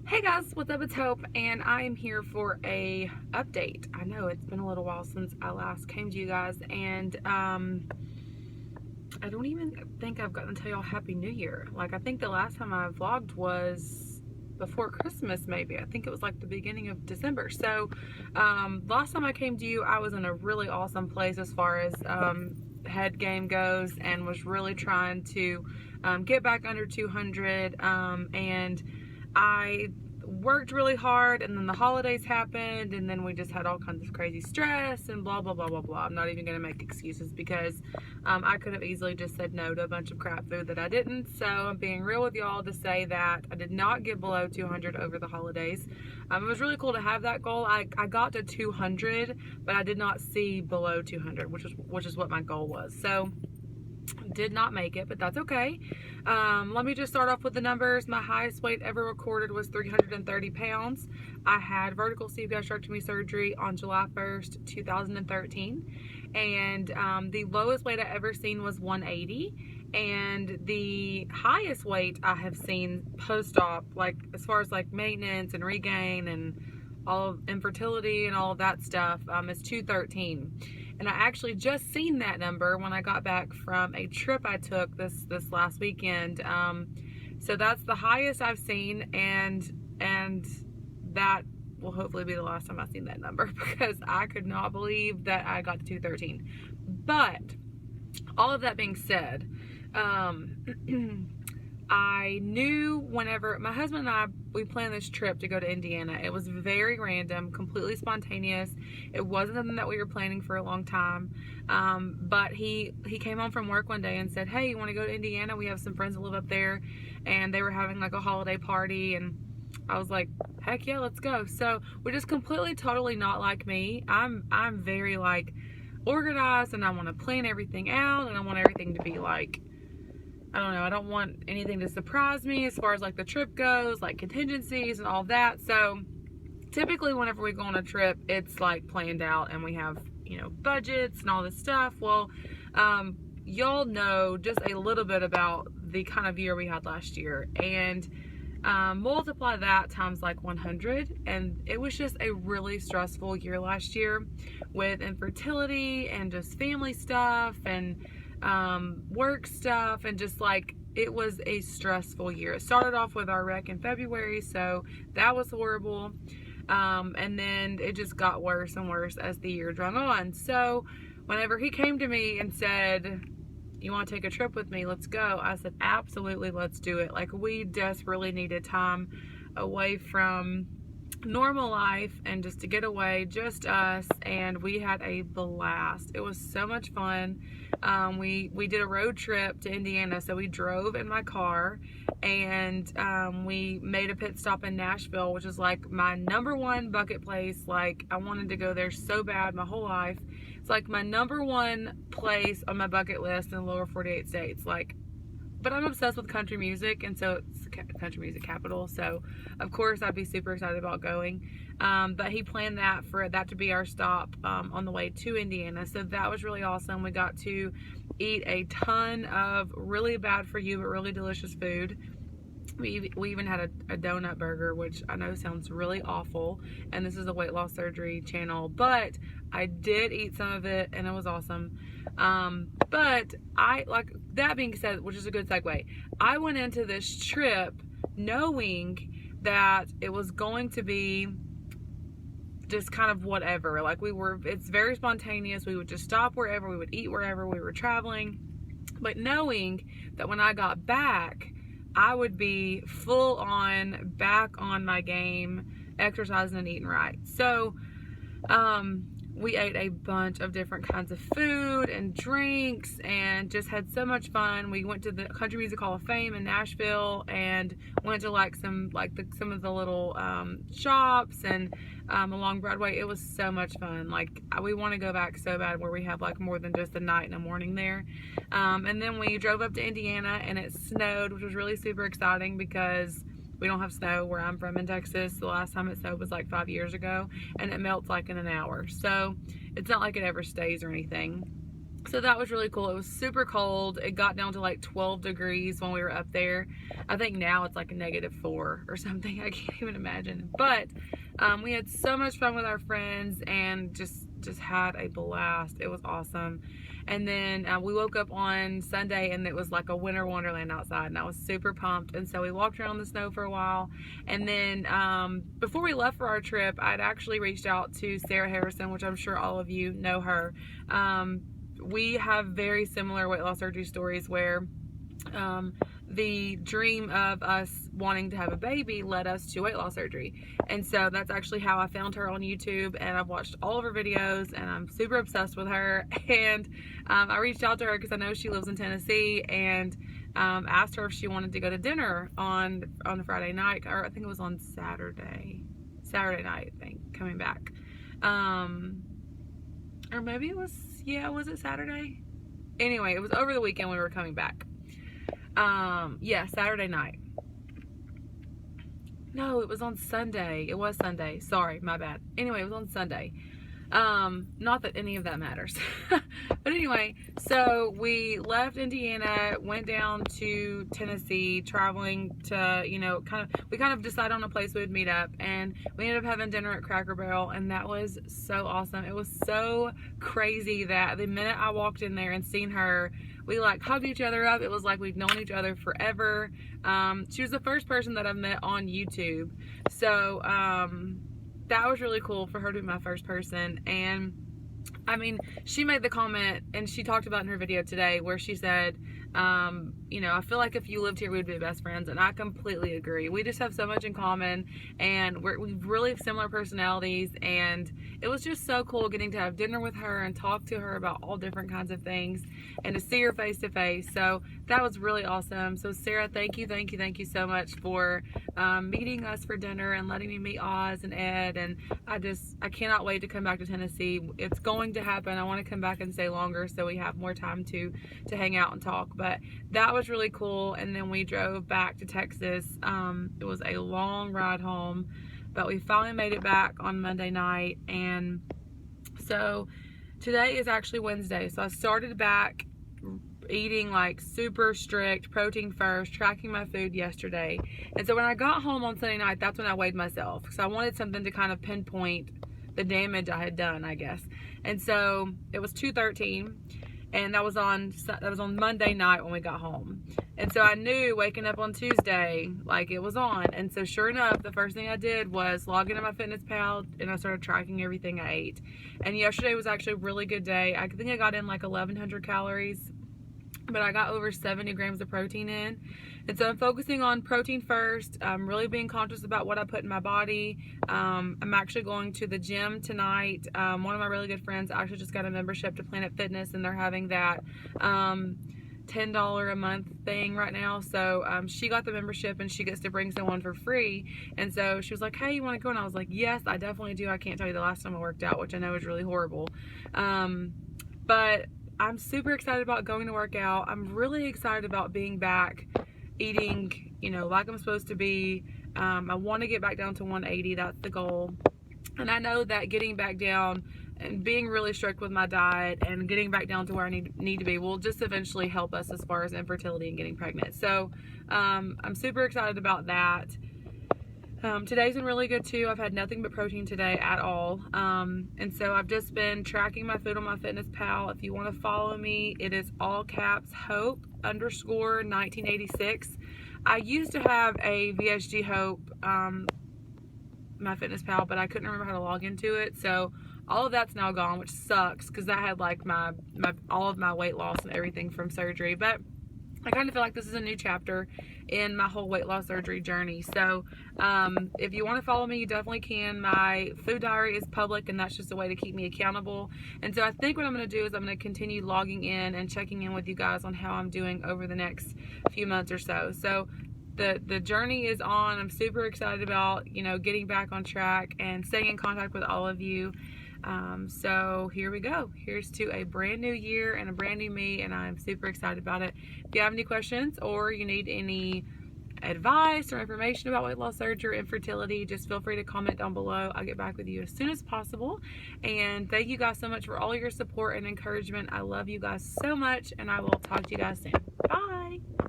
Hey guys, what's up? It's Hope, and I am here for a update. I know it's been a little while since I last came to you guys, and I don't even think I've gotten to tell y'all Happy New Year. Like, I think the last time I vlogged was before Christmas, maybe. I think it was like the beginning of December. So, last time I came to you, I was in a really awesome place as far as head game goes, and was really trying to get back under 200, and I worked really hard, and then the holidays happened, and then we just had all kinds of crazy stress and blah blah blah blah blah. I'm not even going to make excuses because I could have easily just said no to a bunch of crap food that I didn't. So I'm being real with y'all to say that I did not get below 200 over the holidays. It was really cool to have that goal. I got to 200, but I did not see below 200, which is what my goal was. So did not make it, but that's okay. Let me just start off with the numbers. My highest weight ever recorded was 330 pounds. I had vertical sleeve gastrectomy surgery on July 1st, 2013. And the lowest weight I ever seen was 180. And the highest weight I have seen post-op, like as far as like maintenance and regain and all of infertility and all of that stuff, is 213. And I actually just seen that number when I got back from a trip I took this last weekend. So that's the highest I've seen, and that will hopefully be the last time I've seen that number, because I could not believe that I got to 213. But all of that being said, I knew whenever my husband and I, we planned this trip to go to Indiana. It was very random, completely spontaneous. It wasn't something that we were planning for a long time. But he came home from work one day and said, "Hey, you want to go to Indiana? We have some friends that live up there, and they were having like a holiday party." And I was like, "Heck yeah, let's go." So, which is completely, totally not like me. I'm very like organized, and I want to plan everything out, and I want everything to be like, I don't know, I don't want anything to surprise me as far as like the trip goes, like contingencies and all that. So typically whenever we go on a trip, it's like planned out, and we have, you know, budgets and all this stuff. Well, y'all know just a little bit about the kind of year we had last year, and multiply that times like 100, and it was just a really stressful year last year with infertility and just family stuff and work stuff, and just like, it was a stressful year. It started off with our wreck in February, so that was horrible, and then it just got worse and worse as the year drug on. So whenever he came to me and said, "You want to take a trip with me? Let's go," I said, "Absolutely, let's do it." Like, we desperately needed time away from normal life and just to get away, just us, and we had a blast. It was so much fun. We did a road trip to Indiana, so we drove in my car, and we made a pit stop in Nashville, which is like my number one bucket place. Like, I wanted to go there so bad my whole life. It's like my number one place on my bucket list in the lower 48 states. Like, but I'm obsessed with country music, and so it's country music capital, so of course I'd be super excited about going. But he planned that for that to be our stop on the way to Indiana, so that was really awesome. We got to eat a ton of really bad for you but really delicious food. We even had a donut burger, which I know sounds really awful, and this is a weight loss surgery channel, but I did eat some of it, and it was awesome. But like that being said, which is a good segue, I went into this trip knowing that it was going to be just kind of whatever. Like, it's very spontaneous. We would just stop wherever, we would eat wherever we were traveling, but knowing that when I got back, I would be full on back on my game, exercising and eating right. So we ate a bunch of different kinds of food and drinks and just had so much fun. We went to the Country Music Hall of Fame in Nashville and went to like some of the little shops and along Broadway. It was so much fun. Like, we want to go back so bad, where we have like more than just a night and a morning there. And then we drove up to Indiana, and it snowed, which was really super exciting because we don't have snow where I'm from in Texas. The last time it snowed was like 5 years ago, and it melts like in an hour. So it's not like it ever stays or anything. So that was really cool. It was super cold. It got down to like 12 degrees when we were up there. I think now it's like a -4 or something. I can't even imagine. But we had so much fun with our friends and just had a blast. It was awesome. And then we woke up on Sunday and it was like a winter wonderland outside, and I was super pumped. And so we walked around the snow for a while. And then before we left for our trip, I'd actually reached out to Sarah Harrison, which I'm sure all of you know her. We have very similar weight loss surgery stories where the dream of us wanting to have a baby led us to weight loss surgery. And so that's actually how I found her on YouTube, and I've watched all of her videos and I'm super obsessed with her. And I reached out to her because I know she lives in Tennessee, and asked her if she wanted to go to dinner on a Friday night, or I think it was on Saturday night, I think, coming back. Or maybe it was, yeah, was it Saturday? Anyway, it was over the weekend we were coming back. Yeah, Saturday night. No, it was on Sunday. It was Sunday. Sorry, my bad. Anyway, it was on Sunday. Not that any of that matters. But anyway, so we left Indiana, went down to Tennessee, traveling to, we kind of decided on a place we would meet up, and we ended up having dinner at Cracker Barrel, and that was so awesome. It was so crazy that the minute I walked in there and seen her, we like hugged each other up. It was like we'd known each other forever. She was the first person that I've met on YouTube. So, that was really cool for her to be my first person. And I mean, she made the comment, and she talked about in her video today, where she said, I feel like if you lived here, we would be best friends. And I completely agree. We just have so much in common, and we really have similar personalities. And it was just so cool getting to have dinner with her and talk to her about all different kinds of things, and to see her face to face. So that was really awesome. So Sarah, thank you so much for meeting us for dinner and letting me meet Oz and Ed. And I cannot wait to come back to Tennessee. It's going to happen. I want to come back and stay longer so we have more time to hang out and talk. But that was really cool. And then we drove back to Texas. It was a long ride home, but we finally made it back on Monday night. And so today is actually Wednesday. So I started back eating like super strict, protein first, tracking my food yesterday. And so when I got home on Sunday night, that's when I weighed myself, because I wanted something to kind of pinpoint the damage I had done, I guess. And so it was 213, and that was on Monday night when we got home. And so I knew waking up on Tuesday, like, it was on. And so sure enough, the first thing I did was log into my FitnessPal, and I started tracking everything I ate. And yesterday was actually a really good day. I think I got in like 1,100 calories, but I got over 70 grams of protein in. And so I'm focusing on protein first. I'm really being conscious about what I put in my body. I'm actually going to the gym tonight. One of my really good friends actually just got a membership to Planet Fitness, and they're having that $10 a month thing right now. So she got the membership, and she gets to bring someone for free. And so she was like, hey, you want to go? And I was like, yes, I definitely do. I can't tell you the last time I worked out, which I know is really horrible. But I'm super excited about going to work out. I'm really excited about being back eating, like I'm supposed to be. I want to get back down to 180. That's the goal. And I know that getting back down and being really strict with my diet and getting back down to where I need to be will just eventually help us as far as infertility and getting pregnant. So I'm super excited about that. Today's been really good too. I've had nothing but protein today at all. And so I've just been tracking my food on my FitnessPal. If you want to follow me, it is all caps Hope_1986. I used to have a VSG Hope, my FitnessPal, but I couldn't remember how to log into it. So all of that's now gone, which sucks, because that had like my all of my weight loss and everything from surgery. But I kind of feel like this is a new chapter in my whole weight loss surgery journey. So if you want to follow me, you definitely can. My food diary is public, and that's just a way to keep me accountable. And so I think what I'm going to do is I'm going to continue logging in and checking in with you guys on how I'm doing over the next few months or so. So the journey is on. I'm super excited about, getting back on track and staying in contact with all of you. So here we go. Here's to a brand new year and a brand new me, and I'm super excited about it. If you have any questions or you need any advice or information about weight loss surgery or infertility, just feel free to comment down below. I'll get back with you as soon as possible. And thank you guys so much for all your support and encouragement. I love you guys so much, and I will talk to you guys soon. Bye.